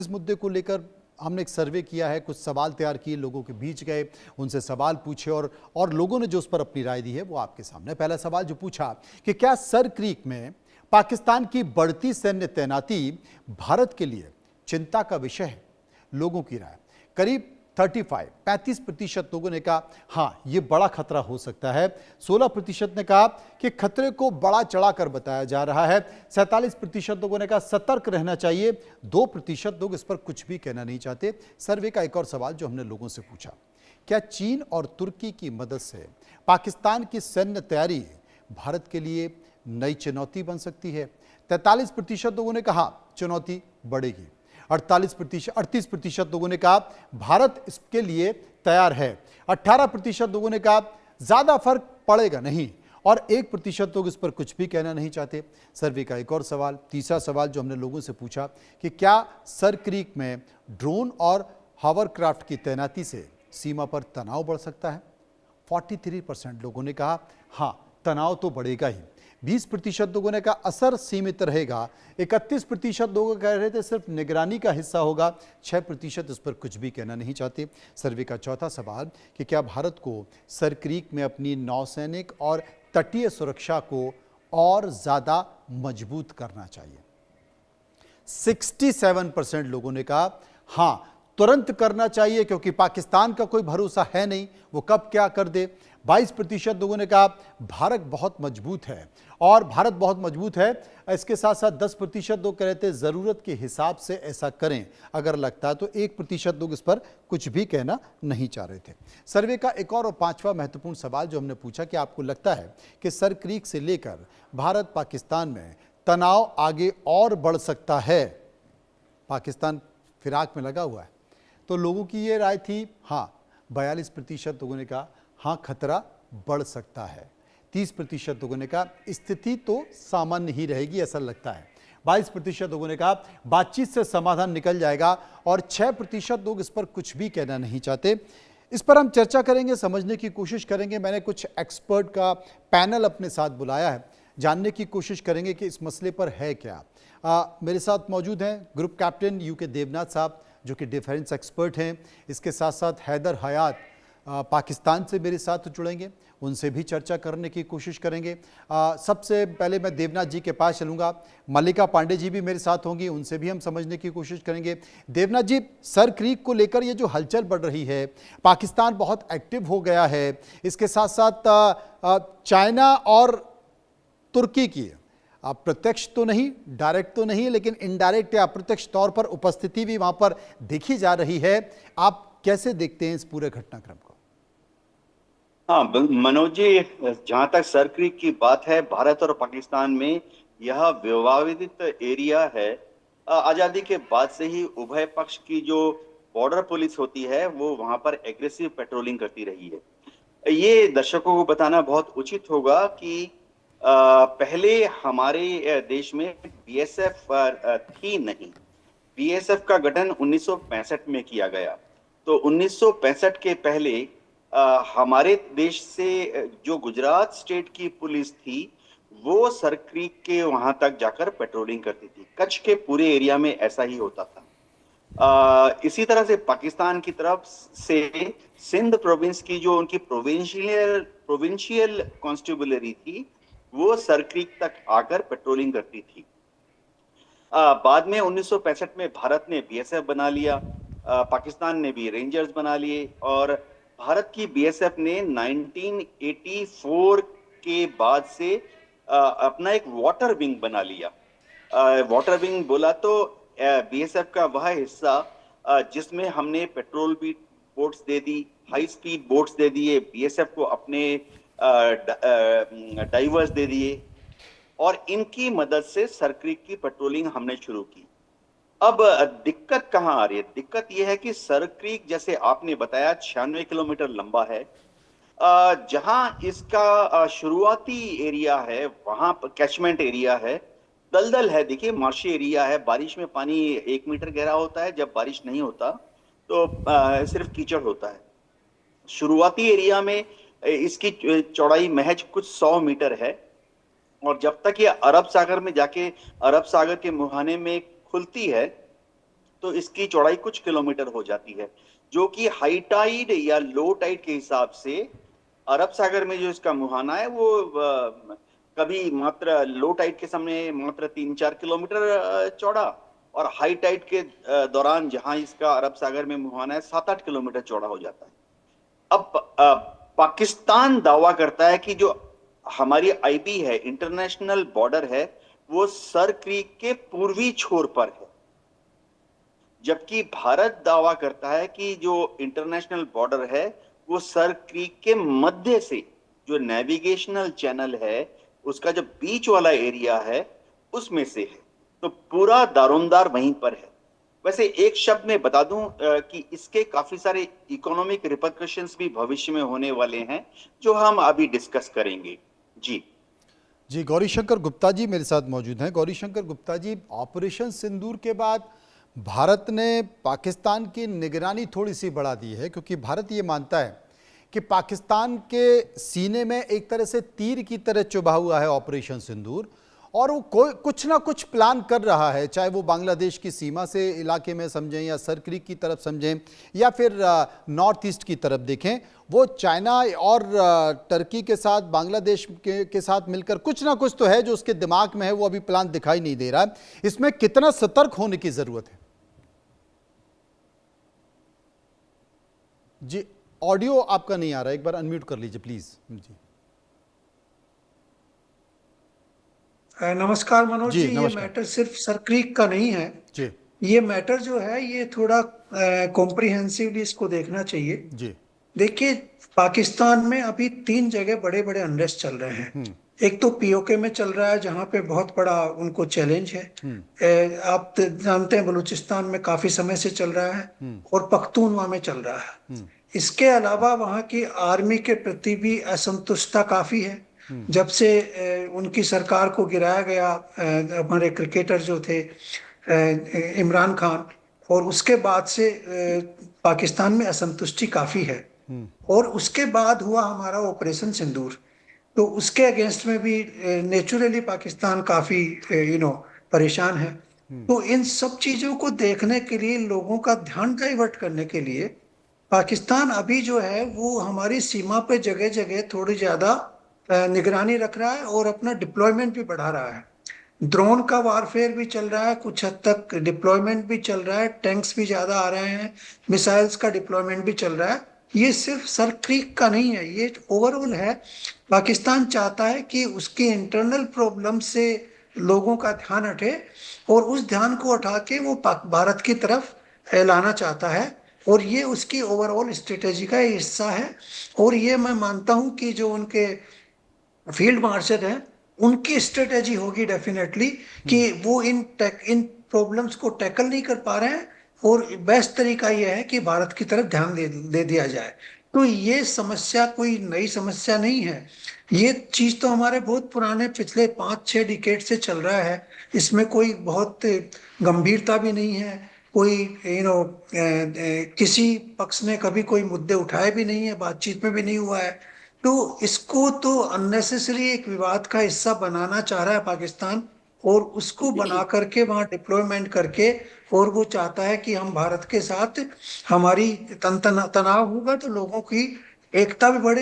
इस मुद्दे को लेकर हमने एक सर्वे किया है, कुछ सवाल तैयार किए, लोगों के बीच गए, उनसे सवाल पूछे और लोगों ने जो उस पर अपनी राय दी है वो आपके सामने। पहला सवाल जो पूछा कि क्या सर क्रीक में पाकिस्तान की बढ़ती सैन्य तैनाती भारत के लिए चिंता का विषय है? लोगों की राय करीब 35% लोगों ने कहा हाँ ये बड़ा खतरा हो सकता है। 16% ने कहा कि खतरे को बड़ा चढ़ाकर बताया जा रहा है। 47% लोगों ने कहा सतर्क रहना चाहिए। 2% लोग इस पर कुछ भी कहना नहीं चाहते। सर्वे का एक और सवाल जो हमने लोगों से पूछा, क्या चीन और तुर्की की मदद से पाकिस्तान की सैन्य तैयारी भारत के लिए नई चुनौती बन सकती है? 43% लोगों ने कहा चुनौती बढ़ेगी। 38% लोगों ने कहा भारत इसके लिए तैयार है। 18% लोगों ने कहा ज्यादा फर्क पड़ेगा नहीं, और 1% लोग इस पर कुछ भी कहना नहीं चाहते। सर्वे का एक और सवाल, तीसरा सवाल जो हमने लोगों से पूछा कि क्या सर क्रीक में ड्रोन और हावरक्राफ्ट की तैनाती से सीमा पर तनाव बढ़ सकता है? 43% लोगों ने कहा हाँ तनाव तो बढ़ेगा ही। 20% लोगों ने कहा असर सीमित रहेगा। 31% लोग कह रहे थे सिर्फ निगरानी का हिस्सा होगा। 6% इस पर कुछ भी कहना नहीं चाहते। सर्वे का चौथा सवाल कि क्या भारत को सर क्रीक में अपनी नौसैनिक और तटीय सुरक्षा को और ज्यादा मजबूत करना चाहिए? 67% लोगों ने कहा हाँ तुरंत करना चाहिए, क्योंकि पाकिस्तान का कोई भरोसा है नहीं, वो कब क्या कर दे। 22% लोगों ने कहा भारत बहुत मजबूत है, और भारत बहुत मजबूत है। इसके साथ साथ 10% लोग कह रहे थे जरूरत के हिसाब से ऐसा करें अगर लगता है तो। 1% लोग इस पर कुछ भी कहना नहीं चाह रहे थे। सर्वे का एक और पांचवा महत्वपूर्ण सवाल जो हमने पूछा कि आपको लगता है कि सर क्रीक से लेकर भारत पाकिस्तान में तनाव आगे और बढ़ सकता है? पाकिस्तान फिराक में लगा हुआ है, तो लोगों की ये राय थी हाँ। 42% लोगों ने कहा हाँ खतरा बढ़ सकता है। 30% लोगों ने कहा स्थिति तो सामान्य ही रहेगी ऐसा लगता है। 22% लोगों ने कहा बातचीत से समाधान निकल जाएगा, और 6% लोग इस पर कुछ भी कहना नहीं चाहते। इस पर हम चर्चा करेंगे, समझने की कोशिश करेंगे। मैंने कुछ एक्सपर्ट का पैनल अपने साथ बुलाया है, जानने की कोशिश करेंगे कि इस मसले पर है क्या। मेरे साथ मौजूद हैं ग्रुप कैप्टन यूके देवनाथ साहब जो कि डिफेंस एक्सपर्ट हैं। इसके साथ साथ हैदर हयात पाकिस्तान से मेरे साथ जुड़ेंगे, उनसे भी चर्चा करने की कोशिश करेंगे। सबसे पहले मैं देवनाथ जी के पास चलूँगा। मल्लिका पांडे जी भी मेरे साथ होंगी, उनसे भी हम समझने की कोशिश करेंगे। देवनाथ जी, सर क्रीक को लेकर ये जो हलचल बढ़ रही है, पाकिस्तान बहुत एक्टिव हो गया है, इसके साथ साथ चाइना और तुर्की की प्रत्यक्ष तो नहीं, डायरेक्ट तो नहीं, लेकिन इनडायरेक्ट या अप्रत्यक्ष तौर पर उपस्थिति भी वहां पर देखी जा रही है। आप कैसे देखते हैं इस पूरे घटनाक्रम को? हाँ मनोज जी, जहाँ तक सर क्रीक की बात है, भारत और पाकिस्तान में यह विवादित एरिया है। आजादी के बाद से ही उभय पक्ष की जो बॉर्डर पुलिस होती है वो वहां पर एग्रेसिव पेट्रोलिंग करती रही है। ये दर्शकों को बताना बहुत उचित होगा कि पहले हमारे देश में बीएसएफ थी नहीं। बीएसएफ का गठन 1965 में किया गया। तो 1965 के पहले हमारे देश से जो गुजरात स्टेट की पुलिस थी वो सर क्रीक के वहां तक जाकर पेट्रोलिंग करती थी। कच्छ के पूरे एरिया में ऐसा ही होता था। इसी तरह से पाकिस्तान की तरफ से सिंध प्रोविंस की जो उनकी प्रोविंशियल कॉन्स्टेबलरी थी वो सर क्रीक तक आकर पेट्रोलिंग करती थी। बाद में 1965 में भारत ने बीएसएफ बना लिया, पाकिस्तान ने भी रेंजर्स बना लिए, और भारत की बीएसएफ ने 1984 के बाद से अपना एक वाटर विंग बना लिया। वाटर विंग बोला तो बीएसएफ का वह हिस्सा जिसमें हमने पेट्रोल भी बोट्स दे दी, हाई स्पीड बोट्स दे दिए, बीएसएफ को अपने डाइवर्स दे दिए, और इनकी मदद से सर क्रीक की पेट्रोलिंग हमने शुरू की। अब दिक्कत कहां आ रही है? दिक्कत यह है कि सर क्रीक, जैसे आपने बताया, 96 किलोमीटर लंबा है। जहां इसका शुरुआती एरिया है वहां पर कैचमेंट एरिया है, दलदल है। देखिए मार्शी एरिया है, बारिश में पानी 1 मीटर गहरा होता है, जब बारिश नहीं होता तो सिर्फ कीचड़ होता है। शुरुआती एरिया में इसकी चौड़ाई महज कुछ 100 मीटर है, और जब तक ये अरब सागर में जाके अरब सागर के मुहाने में खुलती है तो इसकी चौड़ाई कुछ किलोमीटर हो जाती है, जो कि हाई टाइड या लो टाइड के हिसाब से अरब सागर में जो इसका मुहाना है वो कभी मात्र लो टाइड के समय मात्र 3-4 किलोमीटर चौड़ा, और हाई टाइड के दौरान जहां इसका अरब सागर में मुहाना है 7-8 किलोमीटर चौड़ा हो जाता है। अब पाकिस्तान दावा करता है कि जो हमारी आईबी है, इंटरनेशनल बॉर्डर है, वो सर क्रीक के पूर्वी छोर पर है, जबकि भारत दावा करता है कि जो इंटरनेशनल बॉर्डर है वो सर क्रीक के मध्य से, जो नेविगेशनल चैनल है उसका जो बीच वाला एरिया है उसमें से है। तो पूरा दारोमदार वहीं पर है। वैसे एक शब्द में बता दूं कि इसके काफी सारे इकोनॉमिक रिपरकशंस भी भविष्य में होने वाले हैं, जो हम अभी डिस्कस करेंगे। जी जी, गौरीशंकर गुप्ता जी मेरे साथ मौजूद हैं। गौरीशंकर गुप्ता जी, ऑपरेशन सिंदूर के बाद भारत ने पाकिस्तान की निगरानी थोड़ी सी बढ़ा दी है, क्योंकि भारत ये मानता है कि पाकिस्तान के सीने में एक तरह से तीर की तरह चुभा हुआ है ऑपरेशन सिंदूर, और वो कोई कुछ ना कुछ प्लान कर रहा है, चाहे वो बांग्लादेश की सीमा से इलाके में समझें या सर क्रीक की तरफ समझें या फिर नॉर्थ ईस्ट की तरफ देखें। वो चाइना और टर्की के साथ, बांग्लादेश के साथ मिलकर कुछ ना कुछ तो है जो उसके दिमाग में है, वो अभी प्लान दिखाई नहीं दे रहा है। इसमें कितना सतर्क होने की जरूरत है? जी, ऑडियो आपका नहीं आ रहा, एक बार अनम्यूट कर लीजिए प्लीज। जी नमस्कार मनोज जी, जी, ये नमस्कार मैटर सिर्फ सर क्रीक का नहीं है। जी। ये मैटर जो है ये थोड़ा कॉम्प्रिहेंसिवली इसको देखना चाहिए। जी। देखिए, पाकिस्तान में अभी 3 जगह बड़े बड़े अनरेस्ट चल रहे हैं। एक तो पीओके में चल रहा है, जहां पे बहुत बड़ा उनको चैलेंज है। आप जानते हैं बलूचिस्तान में काफी समय से चल रहा है, और पख्तूनवा में चल रहा है। इसके अलावा वहां की आर्मी के प्रति भी असंतुष्टता काफी है। जब से उनकी सरकार को गिराया गया, हमारे क्रिकेटर जो थे इमरान खान, और उसके बाद से पाकिस्तान में असंतुष्टि काफी है। और उसके बाद हुआ हमारा ऑपरेशन सिंदूर, तो उसके अगेंस्ट में भी नेचुरली पाकिस्तान काफी परेशान है। तो इन सब चीजों को देखने के लिए, लोगों का ध्यान डाइवर्ट करने के लिए, पाकिस्तान अभी जो है वो हमारी सीमा पे जगह जगह थोड़ी ज्यादा निगरानी रख रहा है, और अपना डिप्लॉयमेंट भी बढ़ा रहा है। ड्रोन का वारफेयर भी चल रहा है, कुछ हद तक डिप्लॉयमेंट भी चल रहा है, टैंक्स भी ज्यादा आ रहे हैं, मिसाइल्स का डिप्लॉयमेंट भी चल रहा है। ये सिर्फ सर क्रीक का नहीं है, ये ओवरऑल है। पाकिस्तान चाहता है कि उसकी इंटरनल प्रॉब्लम से लोगों का ध्यान हटे, और उस ध्यान को उठा के वो भारत की तरफ लाना चाहता है, और ये उसकी ओवरऑल स्ट्रेटेजी का हिस्सा है। और ये मैं मानता हूं कि जो उनके फील्ड मार्शल हैं, उनकी स्ट्रेटेजी होगी डेफिनेटली कि वो इन प्रॉब्लम्स को टैकल नहीं कर पा रहे हैं, और बेस्ट तरीका यह है कि भारत की तरफ ध्यान दे दिया जाए। तो ये समस्या कोई नई समस्या नहीं है। ये चीज तो हमारे बहुत पुराने पिछले 5-6 डिकेड से चल रहा है। इसमें कोई बहुत गंभीरता भी नहीं है। कोई किसी पक्ष ने कभी कोई मुद्दे उठाए भी नहीं है, बातचीत में भी नहीं हुआ है। तो इसको तो अननेसेसरी एक विवाद का हिस्सा बनाना चाह रहा है पाकिस्तान, और उसको बना करके वहां डिप्लॉयमेंट करके, और वो चाहता है कि हम भारत के साथ, हमारी तनाव होगा तो लोगों की एकता भी बढ़े।